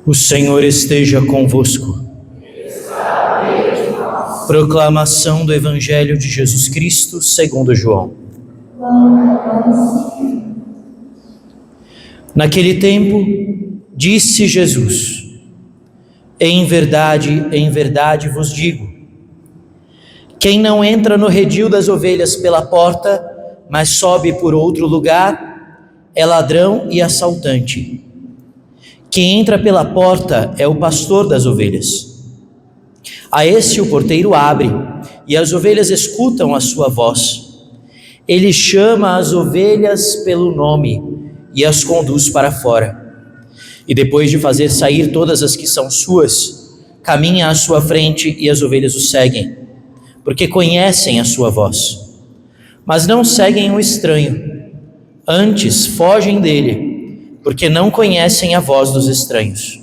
O Senhor esteja convosco. Proclamação do Evangelho de Jesus Cristo segundo João. Naquele tempo, disse Jesus: em verdade vos digo, quem não entra no redil das ovelhas pela porta, mas sobe por outro lugar, é ladrão e assaltante. Quem entra pela porta é o pastor das ovelhas. A esse o porteiro abre, e as ovelhas escutam a sua voz. Ele chama as ovelhas pelo nome e as conduz para fora. E depois de fazer sair todas as que são suas, caminha à sua frente e as ovelhas o seguem, porque conhecem a sua voz. Mas não seguem o estranho, antes fogem dele, porque não conhecem a voz dos estranhos.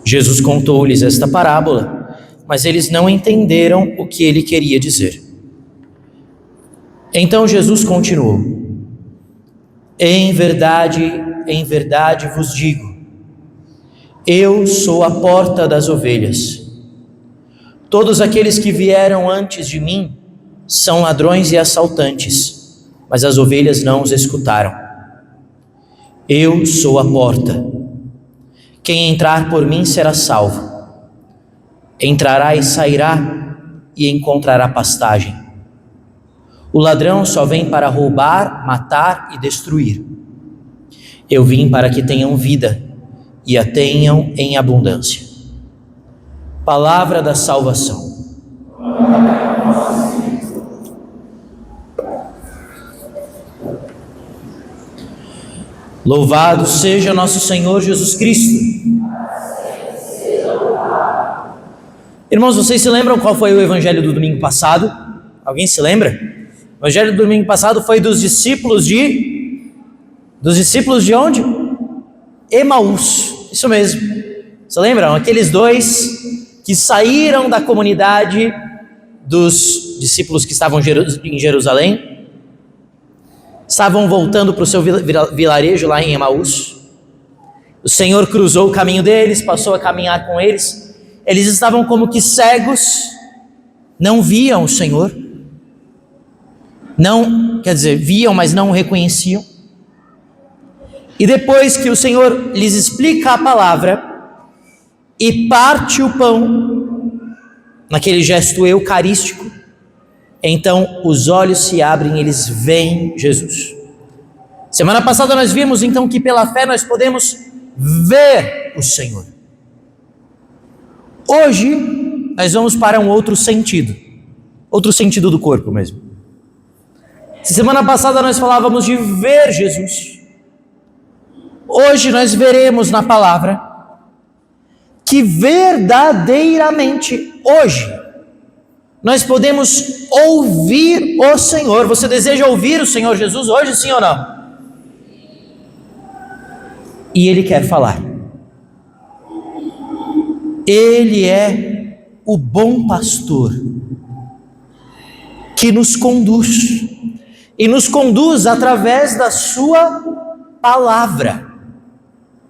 Jesus contou-lhes esta parábola, mas eles não entenderam o que ele queria dizer. Então Jesus continuou: em verdade vos digo, eu sou a porta das ovelhas. Todos aqueles que vieram antes de mim são ladrões e assaltantes, mas as ovelhas não os escutaram. Eu sou a porta. Quem entrar por mim será salvo. Entrará e sairá e encontrará pastagem. O ladrão só vem para roubar, matar e destruir. Eu vim para que tenham vida e a tenham em abundância. Palavra da salvação. Louvado seja nosso Senhor Jesus Cristo. Irmãos, vocês se lembram qual foi o evangelho do domingo passado? Alguém se lembra? O evangelho do domingo passado foi dos discípulos de onde? Emaús, isso mesmo. Se lembram? Aqueles dois que saíram da comunidade dos discípulos que estavam em Jerusalém, estavam voltando para o seu vilarejo lá em Emaús. O Senhor cruzou o caminho deles, passou a caminhar com eles. Eles estavam como que cegos, não viam o Senhor. Viam, mas não o reconheciam. E depois que o Senhor lhes explica a palavra e parte o pão, naquele gesto eucarístico, então os olhos se abrem e eles veem Jesus. Semana passada nós vimos então que pela fé nós podemos ver o Senhor. Hoje nós vamos para um outro sentido do corpo mesmo. Semana passada nós falávamos de ver Jesus. Hoje nós veremos na palavra que verdadeiramente hoje nós podemos ouvir o Senhor. Você deseja ouvir o Senhor Jesus hoje, sim ou não? E Ele quer falar. Ele é o bom pastor que nos conduz, e nos conduz através da sua palavra,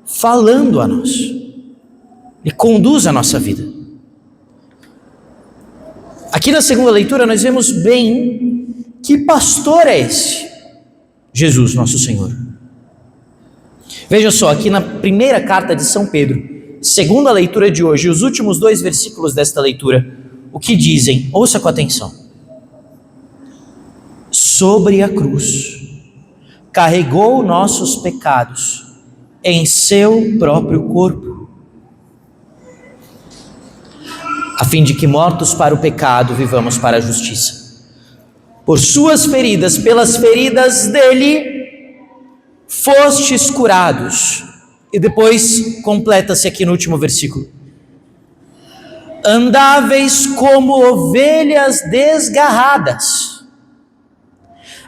falando a nós. Ele conduz a nossa vida. Aqui na segunda leitura nós vemos bem que pastor é esse? Jesus, nosso Senhor. Veja só, aqui na primeira carta de São Pedro, segunda leitura de hoje, os últimos 2 versículos desta leitura, o que dizem? Ouça com atenção. Sobre a cruz, carregou nossos pecados em seu próprio corpo, a fim de que, mortos para o pecado, vivamos para a justiça. Por suas feridas, pelas feridas dele, fostes curados. E depois completa-se aqui no último versículo: andáveis como ovelhas desgarradas,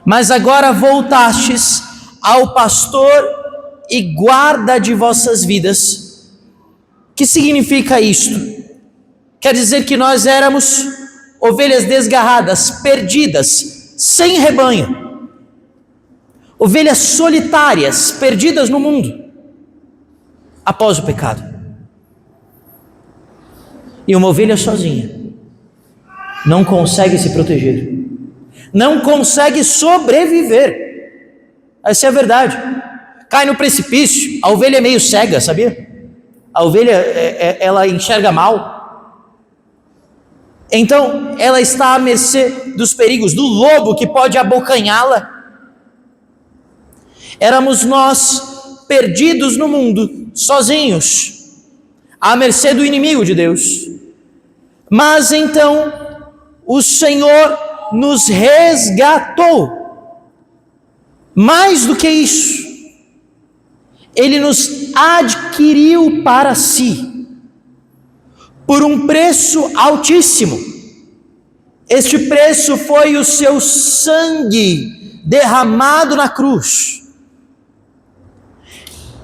mas agora voltastes ao pastor e guarda de vossas vidas. Que significa isto? Quer dizer que nós éramos ovelhas desgarradas, perdidas, sem rebanho, ovelhas solitárias, perdidas no mundo. após o pecado. E uma ovelha sozinha não consegue se proteger, não consegue sobreviver. Essa é a verdade. Cai no precipício, a ovelha é meio cega, sabia? A ovelha, ela enxerga mal. Então, ela está à mercê dos perigos, do lobo que pode abocanhá-la. Éramos nós perdidos no mundo, sozinhos, à mercê do inimigo de Deus. Mas então, o Senhor nos resgatou. Mais do que isso, Ele nos adquiriu para si, por um preço altíssimo. Este preço foi o seu sangue derramado na cruz.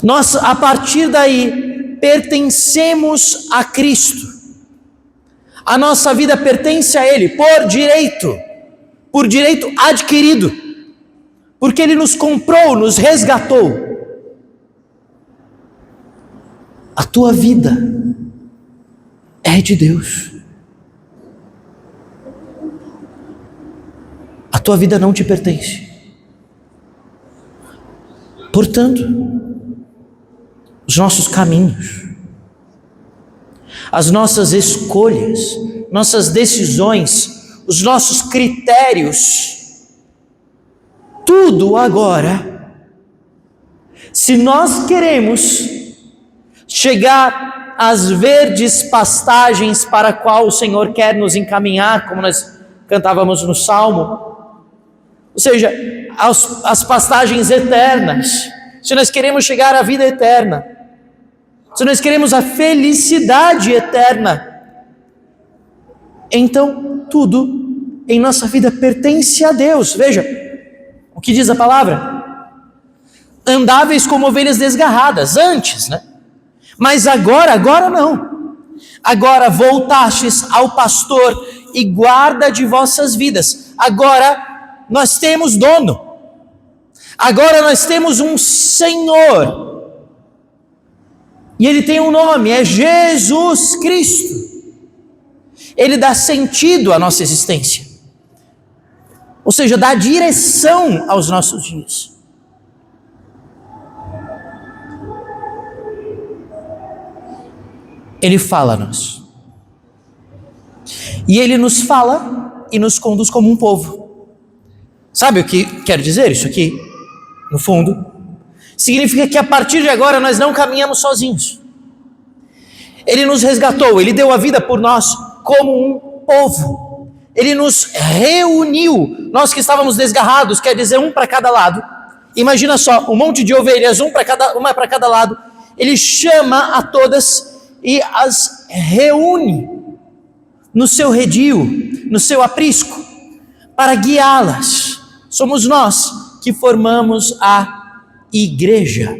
Nós, a partir daí, pertencemos a Cristo. A nossa vida pertence a Ele por direito adquirido, porque Ele nos comprou, nos resgatou. A tua vida é de Deus. A tua vida não te pertence. Portanto, os nossos caminhos, as nossas escolhas, nossas decisões, os nossos critérios, tudo agora, se nós queremos chegar às verdes pastagens para a qual o Senhor quer nos encaminhar, como nós cantávamos no Salmo, ou seja, as pastagens eternas, se nós queremos chegar à vida eterna, se nós queremos a felicidade eterna, então tudo em nossa vida pertence a Deus. Veja o que diz a palavra: andáveis como ovelhas desgarradas, antes, né? Mas agora não. Agora voltastes ao pastor e guarda de vossas vidas. Agora nós temos dono. Agora nós temos um Senhor. E Ele tem um nome, é Jesus Cristo. Ele dá sentido à nossa existência. Ou seja, dá direção aos nossos dias. Ele fala-nos. E Ele nos fala e nos conduz como um povo. Sabe o que quer dizer isso aqui? No fundo, significa que a partir de agora nós não caminhamos sozinhos. Ele nos resgatou, Ele deu a vida por nós como um povo. Ele nos reuniu, nós que estávamos desgarrados, quer dizer, um para cada lado. Imagina só, um monte de ovelhas, uma para cada lado. Ele chama a todas e as reúne no seu redil, no seu aprisco, para guiá-las. Somos nós que formamos a igreja.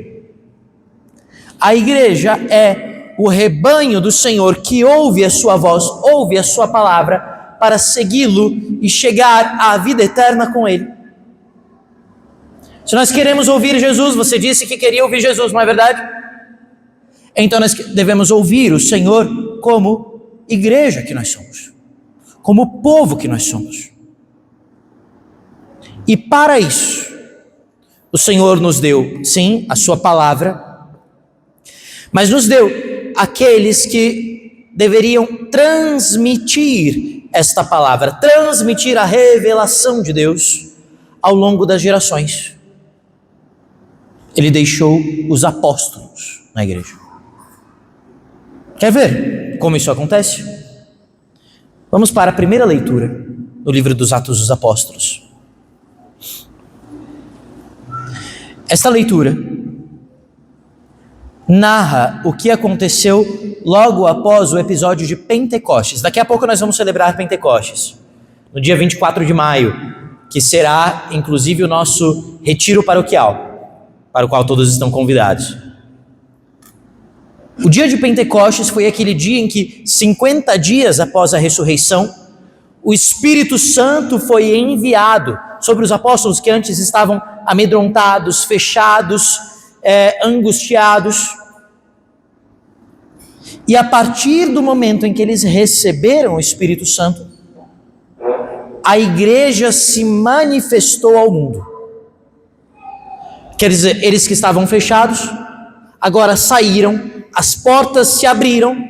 A igreja é o rebanho do Senhor que ouve a sua voz, ouve a sua palavra, para segui-lo e chegar à vida eterna com Ele. Se nós queremos ouvir Jesus, você disse que queria ouvir Jesus, não é verdade? Então nós devemos ouvir o Senhor como igreja que nós somos, como povo que nós somos. E para isso, o Senhor nos deu, sim, a sua palavra, mas nos deu aqueles que deveriam transmitir esta palavra, transmitir a revelação de Deus ao longo das gerações. Ele deixou os apóstolos na igreja. Quer ver como isso acontece? Vamos para a primeira leitura no livro dos Atos dos Apóstolos. Esta leitura narra o que aconteceu logo após o episódio de Pentecostes. Daqui a pouco nós vamos celebrar Pentecostes, no dia 24 de maio, que será inclusive o nosso retiro paroquial, para o qual todos estão convidados. O dia de Pentecostes foi aquele dia em que, 50 dias após a ressurreição, o Espírito Santo foi enviado sobre os apóstolos que antes estavam amedrontados, fechados, angustiados. E a partir do momento em que eles receberam o Espírito Santo, a igreja se manifestou ao mundo. Quer dizer, eles que estavam fechados, agora saíram, as portas se abriram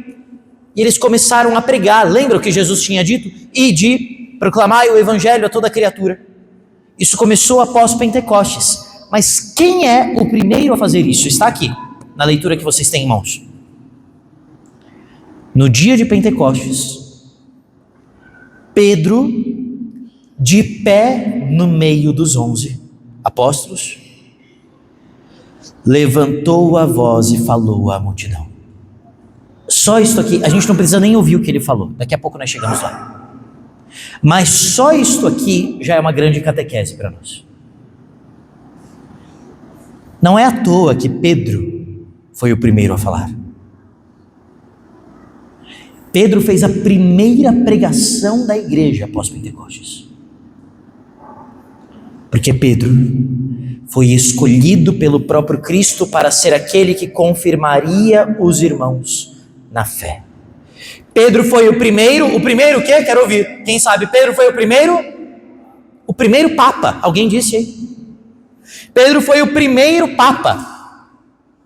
e eles começaram a pregar. Lembra o que Jesus tinha dito? Ide, proclamai o evangelho a toda criatura. Isso começou após Pentecostes. Mas quem é o primeiro a fazer isso? Está aqui, na leitura que vocês têm em mãos. No dia de Pentecostes, Pedro, de pé no meio dos 11 apóstolos, levantou a voz e falou à multidão. Só isto aqui, a gente não precisa nem ouvir o que ele falou, daqui a pouco nós chegamos lá. Mas só isto aqui já é uma grande catequese para nós. Não é à toa que Pedro foi o primeiro a falar. Pedro fez a primeira pregação da igreja após Pentecostes. Porque Pedro foi escolhido pelo próprio Cristo para ser aquele que confirmaria os irmãos na fé. Pedro foi o primeiro o quê? Quero ouvir. Quem sabe? Pedro foi o primeiro Papa. Alguém disse aí? Pedro foi o primeiro Papa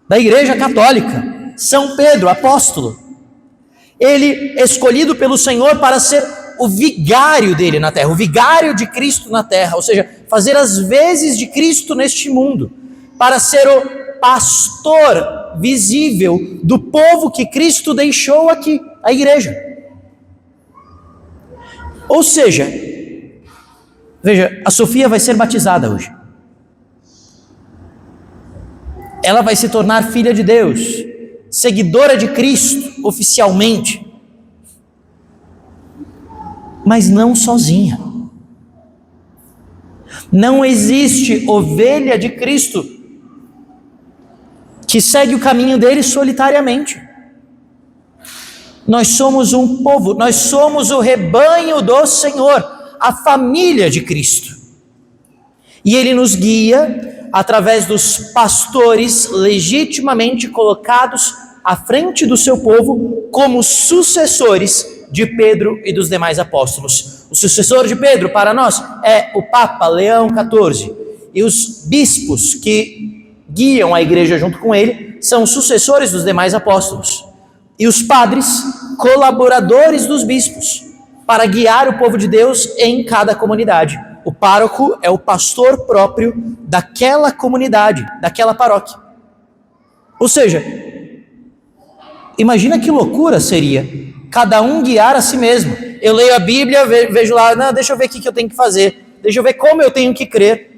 da Igreja Católica. São Pedro, apóstolo. Ele escolhido pelo Senhor para ser o vigário dele na terra, o vigário de Cristo na terra, ou seja, fazer as vezes de Cristo neste mundo, para ser o pastor visível do povo que Cristo deixou aqui, a igreja. Ou seja, veja, a Sofia vai ser batizada hoje. Ela vai se tornar filha de Deus, seguidora de Cristo, oficialmente, mas não sozinha. Não existe ovelha de Cristo que segue o caminho dele solitariamente. Nós somos um povo, nós somos o rebanho do Senhor, a família de Cristo. E ele nos guia através dos pastores legitimamente colocados à frente do seu povo como sucessores de Pedro e dos demais apóstolos. O sucessor de Pedro para nós é o Papa Leão XIV, e os bispos que guiam a igreja junto com ele são sucessores dos demais apóstolos, e os padres, colaboradores dos bispos, para guiar o povo de Deus em cada comunidade. O pároco é o pastor próprio daquela comunidade, daquela paróquia. Ou seja, imagina que loucura seria cada um guiar a si mesmo. Eu leio a Bíblia, vejo lá, não, deixa eu ver o que eu tenho que fazer, deixa eu ver como eu tenho que crer.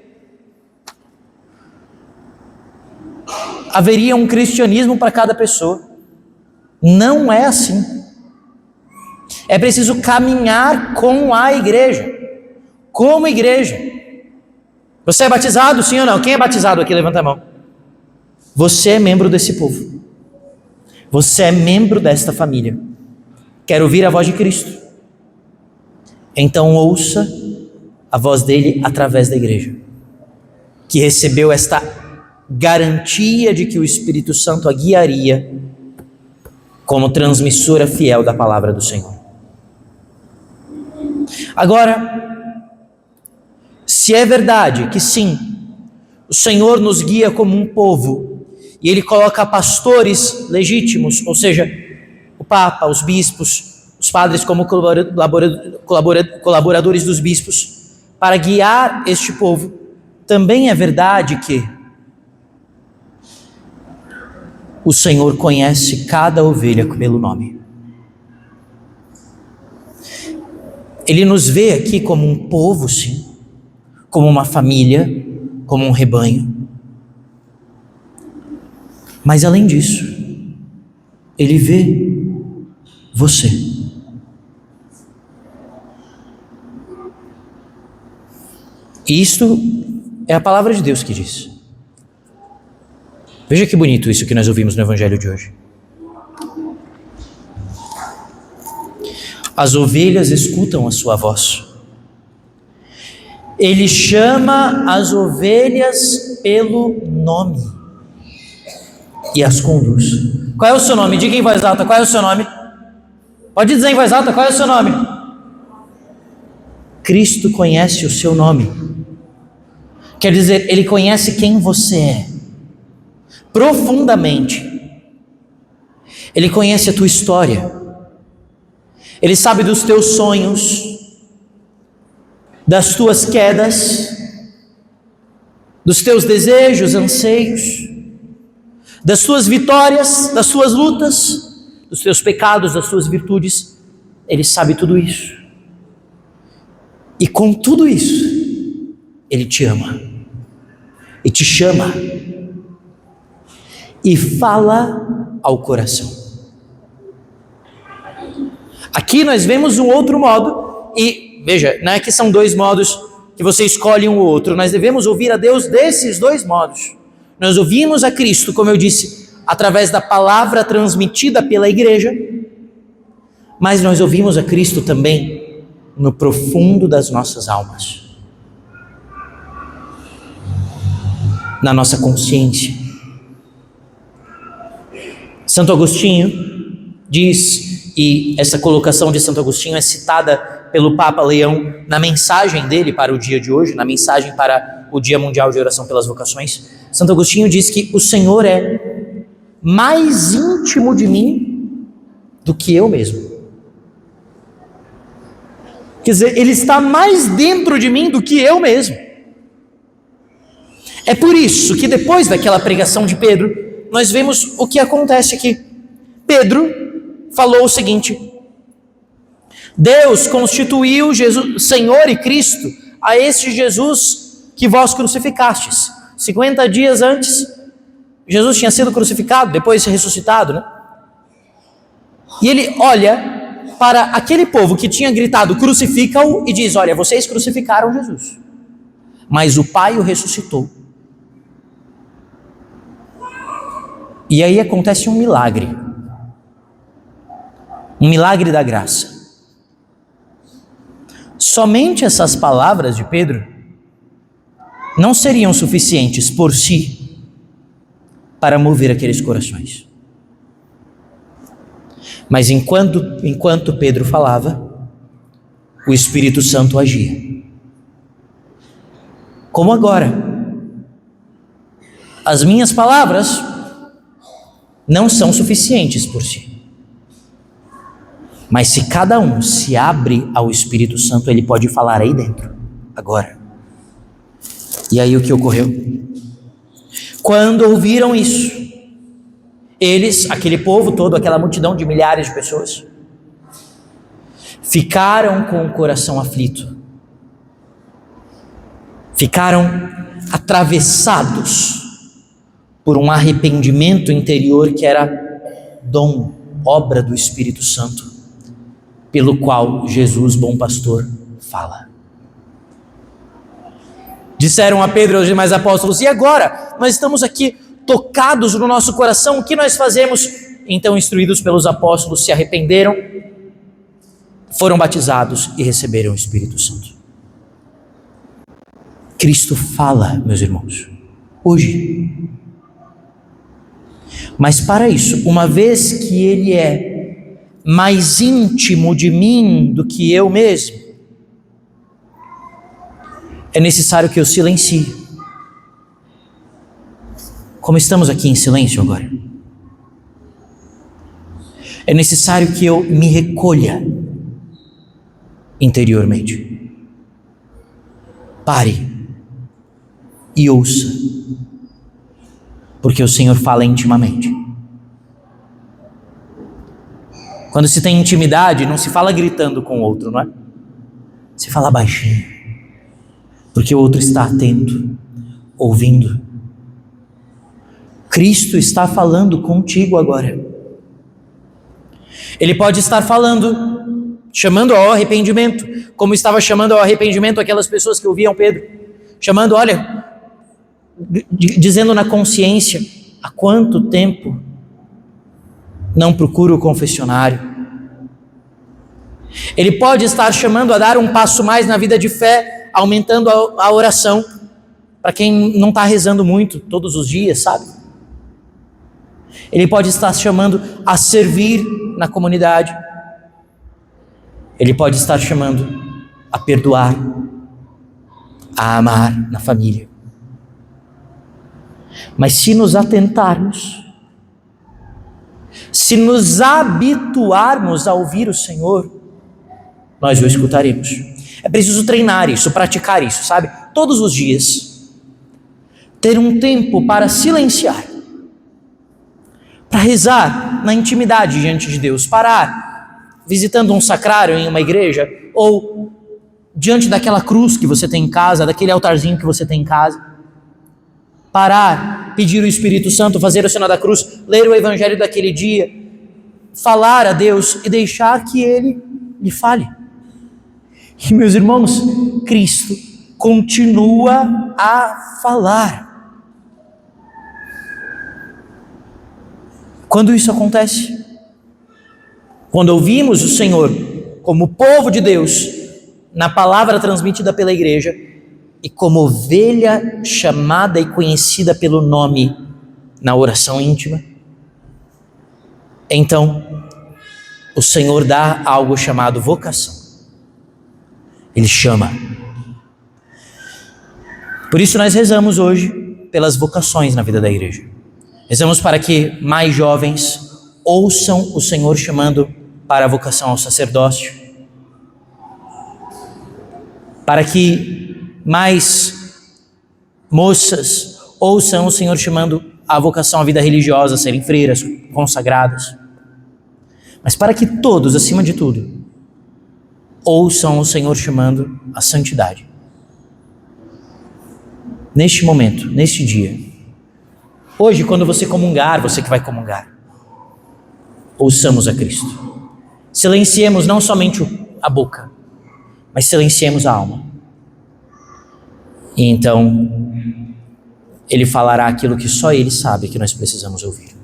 Haveria um cristianismo para cada pessoa. Não é assim. É preciso caminhar com a igreja, como igreja. Você é batizado, sim ou não? Quem é batizado aqui? Levanta a mão. Você é membro desse povo. Você é membro desta família. Quer ouvir a voz de Cristo? Então ouça a voz dele através da igreja, que recebeu esta garantia de que o Espírito Santo a guiaria como transmissora fiel da palavra do Senhor. Agora, se é verdade que sim, o Senhor nos guia como um povo, e Ele coloca pastores legítimos, ou seja, o Papa, os bispos, os padres como colaboradores dos bispos, para guiar este povo, também é verdade que o Senhor conhece cada ovelha pelo nome. Ele nos vê aqui como um povo, sim, como uma família, como um rebanho. Mas além disso, Ele vê você. E isto é a palavra de Deus que diz. Veja que bonito isso que nós ouvimos no Evangelho de hoje. As ovelhas escutam a sua voz. Ele chama as ovelhas pelo nome e as conduz. Qual é o seu nome? Diga em voz alta, qual é o seu nome? Pode dizer em voz alta, qual é o seu nome? Cristo conhece o seu nome. Quer dizer, Ele conhece quem você é, profundamente. Ele conhece a tua história. Ele sabe dos teus sonhos, das tuas quedas, dos teus desejos, anseios, das tuas vitórias, das tuas lutas, dos teus pecados, das tuas virtudes. Ele sabe tudo isso. E com tudo isso, Ele te ama e te chama e fala ao coração. Aqui nós vemos um outro modo, e veja, não é que são dois modos que você escolhe um ou outro, nós devemos ouvir a Deus desses dois modos. Nós ouvimos a Cristo, como eu disse, através da palavra transmitida pela igreja, mas nós ouvimos a Cristo também no profundo das nossas almas, na nossa consciência. Santo Agostinho diz, e essa colocação de Santo Agostinho é citada pelo Papa Leão na mensagem dele para o dia de hoje, na mensagem para o Dia Mundial de Oração pelas Vocações. Santo Agostinho diz que o Senhor é mais íntimo de mim do que eu mesmo. Quer dizer, Ele está mais dentro de mim do que eu mesmo. É por isso que depois daquela pregação de Pedro, nós vemos o que acontece aqui. Pedro falou o seguinte: Deus constituiu Jesus, Senhor e Cristo, a este Jesus que vós crucificastes. 50 dias antes, Jesus tinha sido crucificado, depois ressuscitado, né? E ele olha para aquele povo que tinha gritado, crucifica-o, e diz, olha, vocês crucificaram Jesus, mas o Pai o ressuscitou. E aí acontece um milagre da graça. Somente essas palavras de Pedro não seriam suficientes por si para mover aqueles corações. Mas enquanto Pedro falava, o Espírito Santo agia. Como agora. As minhas palavras não são suficientes por si. Mas se cada um se abre ao Espírito Santo, ele pode falar aí dentro, agora. E aí o que ocorreu? Quando ouviram isso, eles, aquele povo todo, aquela multidão de milhares de pessoas, ficaram com o coração aflito. Ficaram atravessados por um arrependimento interior que era dom, obra do Espírito Santo, pelo qual Jesus, bom pastor, fala. Disseram a Pedro e aos demais apóstolos, e agora? Nós estamos aqui tocados no nosso coração, o que nós fazemos? Então, instruídos pelos apóstolos, se arrependeram, foram batizados e receberam o Espírito Santo. Cristo fala, meus irmãos, hoje. Mas para isso, uma vez que Ele é mais íntimo de mim do que eu mesmo, é necessário que eu silencie. Como estamos aqui em silêncio agora, é necessário que eu me recolha interiormente. Pare e ouça, porque o Senhor fala intimamente. Quando se tem intimidade, não se fala gritando com o outro, não é? Se fala baixinho, porque o outro está atento, ouvindo. Cristo está falando contigo agora. Ele pode estar falando, chamando ao arrependimento, como estava chamando ao arrependimento aquelas pessoas que ouviam Pedro, chamando, olha, dizendo na consciência, há quanto tempo não procuro o confessionário. Ele pode estar chamando a dar um passo mais na vida de fé, aumentando a oração, para quem não está rezando muito todos os dias, sabe? Ele pode estar chamando a servir na comunidade. Ele pode estar chamando a perdoar, a amar na família. Mas se nos atentarmos, se nos habituarmos a ouvir o Senhor, nós o escutaremos. É preciso treinar isso, praticar isso, sabe? Todos os dias. Ter um tempo para silenciar, para rezar na intimidade diante de Deus, parar visitando um sacrário em uma igreja, ou diante daquela cruz que você tem em casa, daquele altarzinho que você tem em casa, parar, pedir o Espírito Santo, fazer o sinal da cruz, ler o evangelho daquele dia, falar a Deus e deixar que Ele lhe fale. E meus irmãos, Cristo continua a falar. Quando isso acontece? Quando ouvimos o Senhor como povo de Deus, na palavra transmitida pela igreja, e como ovelha chamada e conhecida pelo nome na oração íntima, então o Senhor dá algo chamado vocação. Ele chama. Por isso nós rezamos hoje pelas vocações na vida da igreja. Rezamos para que mais jovens ouçam o Senhor chamando para a vocação ao sacerdócio, para que mais moças ouçam o Senhor chamando a vocação à vida religiosa, a serem freiras, consagradas, mas para que todos, acima de tudo, ouçam o Senhor chamando a santidade. Neste momento, neste dia, hoje, quando você comungar, você que vai comungar, ouçamos a Cristo. Silenciemos não somente a boca, mas silenciemos a alma. E então, Ele falará aquilo que só Ele sabe que nós precisamos ouvir.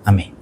Amém.